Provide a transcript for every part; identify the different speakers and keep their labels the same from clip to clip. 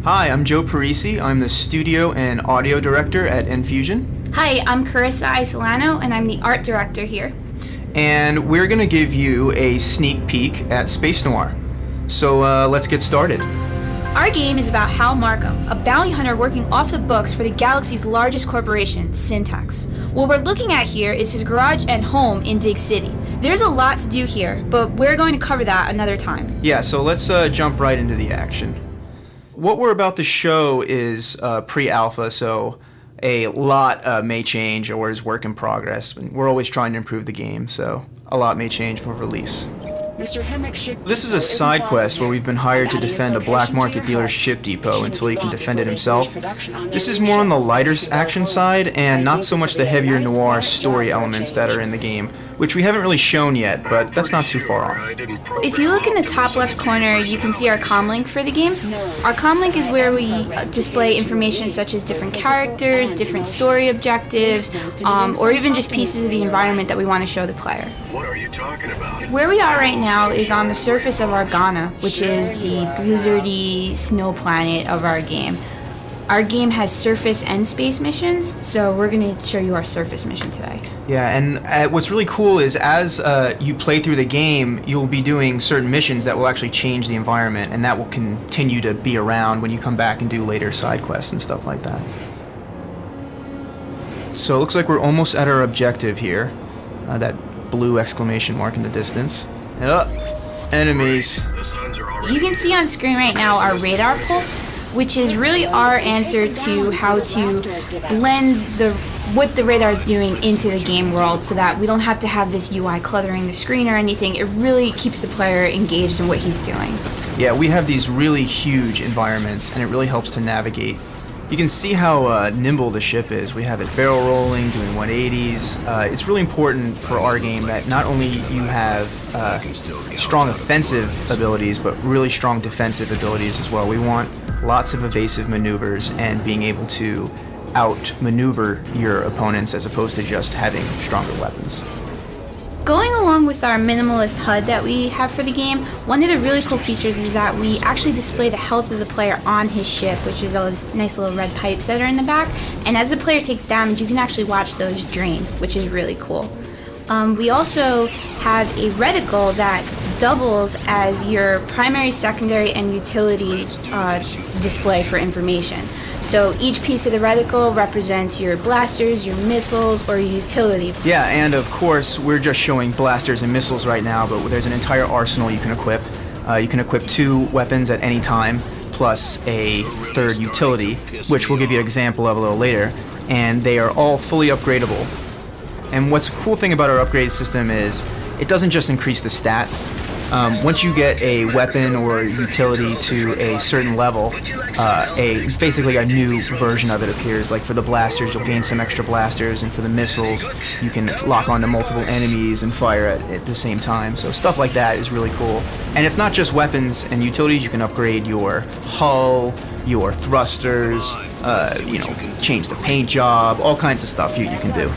Speaker 1: Hi, I'm Joe Parisi. I'm the studio and audio director at Enfusion.
Speaker 2: Hi, I'm Carissa Isolano, and I'm the art director here.
Speaker 1: And we're going to give you a sneak peek at Space Noir. So let's get started.
Speaker 2: Our game is about Hal Markham, a bounty hunter working off the books for the galaxy's largest corporation, Syntex. What we're looking at here is his garage and home in Dig City. There's a lot to do here, but we're going to cover that another time.
Speaker 1: Yeah, so let's jump right into the action. What we're about to show is pre-alpha, so a lot may change or is work in progress. We're always trying to improve the game, so a lot may change for release. This is a side quest where we've been hired to defend a black market dealer's ship depot until he can defend it himself. This is more on the lighter action side and not so much the heavier noir story elements that are in the game, which we haven't really shown yet, but that's not too far off.
Speaker 2: If you look in the top left corner, you can see our comlink for the game. Our comlink is where we display information such as different characters, different story objectives, or even just pieces of the environment that we want to show the player.
Speaker 3: What are you talking about?
Speaker 2: Where we are right now is on the surface of Argana, which is the blizzardy snow planet of our game. Our game has surface and space missions, so we're going to show you our surface mission today.
Speaker 1: Yeah, and what's really cool is as you play through the game, you'll be doing certain missions that will actually change the environment, and that will continue to be around when you come back and do later side quests and stuff like that. So it looks like we're almost at our objective here, that blue exclamation mark in the distance. Enemies.
Speaker 2: You can see on screen right now our radar pulse, which is really our answer to how to blend what the radar is doing into the game world so that we don't have to have this UI cluttering the screen or anything. It really keeps the player engaged in what he's doing.
Speaker 1: Yeah, we have these really huge environments and it really helps to navigate. You can see how nimble the ship is. We have it barrel rolling, doing 180s. It's really important for our game that not only you have strong offensive abilities, but really strong defensive abilities as well. We want lots of evasive maneuvers and being able to outmaneuver your opponents as opposed to just having stronger weapons.
Speaker 2: Going along with our minimalist HUD that we have for the game, one of the really cool features is that we actually display the health of the player on his ship, which is those nice little red pipes that are in the back. And as the player takes damage, you can actually watch those drain, which is really cool. We also have a reticle that doubles as your primary, secondary, and utility display for information. So each piece of the reticle represents your blasters, your missiles, or your utility.
Speaker 1: Yeah, and of course, we're just showing blasters and missiles right now, but there's an entire arsenal you can equip. You can equip 2 weapons at any time, plus a third utility, which we'll give you an example of a little later, and they are all fully upgradable. And what's a cool thing about our upgrade system is it doesn't just increase the stats. Once you get a weapon or utility to a certain level, basically a new version of it appears. Like for the blasters, you'll gain some extra blasters, and for the missiles, you can lock onto multiple enemies and fire at the same time. So stuff like that is really cool. And it's not just weapons and utilities. You can upgrade your hull, your thrusters, change the paint job, all kinds of stuff you can do.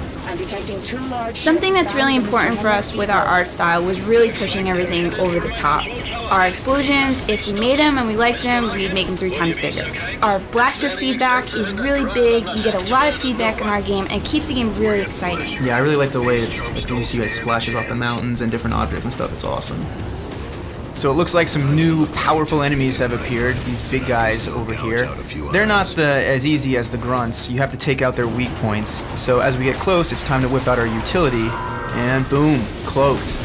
Speaker 2: Something that's really important for us with our art style was really pushing everything over the top. Our explosions, if we made them and we liked them, we'd make them 3 times bigger. Our blaster feedback is really big. You get a lot of feedback in our game, and it keeps the game really exciting.
Speaker 1: Yeah, I really like the way when you see it splashes off the mountains and different objects and stuff. It's awesome. So it looks like some new powerful enemies have appeared, these big guys over here. They're not as easy as the grunts. You have to take out their weak points. So as we get close, it's time to whip out our utility, and boom, cloaked.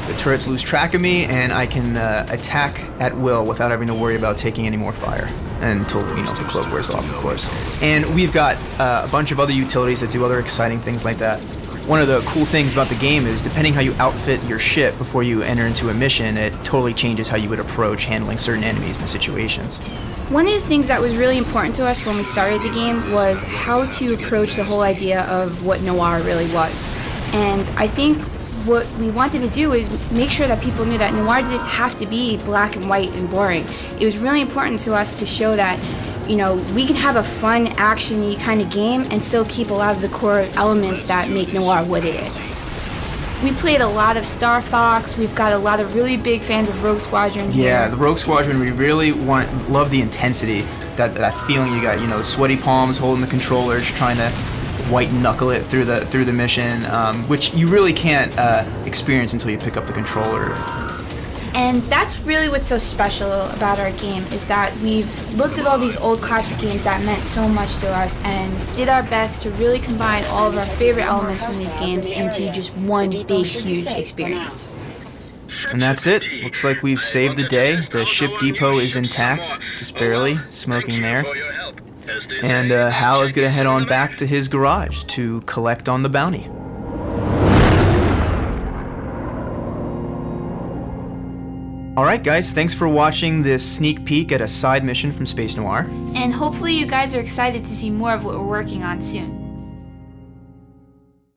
Speaker 1: The turrets lose track of me, and I can attack at will without having to worry about taking any more fire. Until, the cloak wears off, of course. And we've got a bunch of other utilities that do other exciting things like that. One of the cool things about the game is depending how you outfit your ship before you enter into a mission, it totally changes how you would approach handling certain enemies and situations.
Speaker 2: One of the things that was really important to us when we started the game was how to approach the whole idea of what Noir really was. And I think what we wanted to do is make sure that people knew that Noir didn't have to be black and white and boring. It was really important to us to show that we can have a fun, action-y kind of game and still keep a lot of the core elements that make Noir what it is. We played a lot of Star Fox. We've got a lot of really big fans of Rogue Squadron here.
Speaker 1: Yeah, the Rogue Squadron, we really love the intensity that feeling you got, you know, sweaty palms holding the controllers, trying to white knuckle it through the mission, which you really can't experience until you pick up the controller.
Speaker 2: And that's really what's so special about our game, is that we've looked at all these old classic games that meant so much to us and did our best to really combine all of our favorite elements from these games into just one big, huge experience.
Speaker 1: And that's it. Looks like we've saved the day. The ship depot is intact, just barely, smoking there. And Hal is going to head on back to his garage to collect on the bounty. Alright guys, thanks for watching this sneak peek at a side mission from Space Noir.
Speaker 2: And hopefully you guys are excited to see more of what we're working on soon.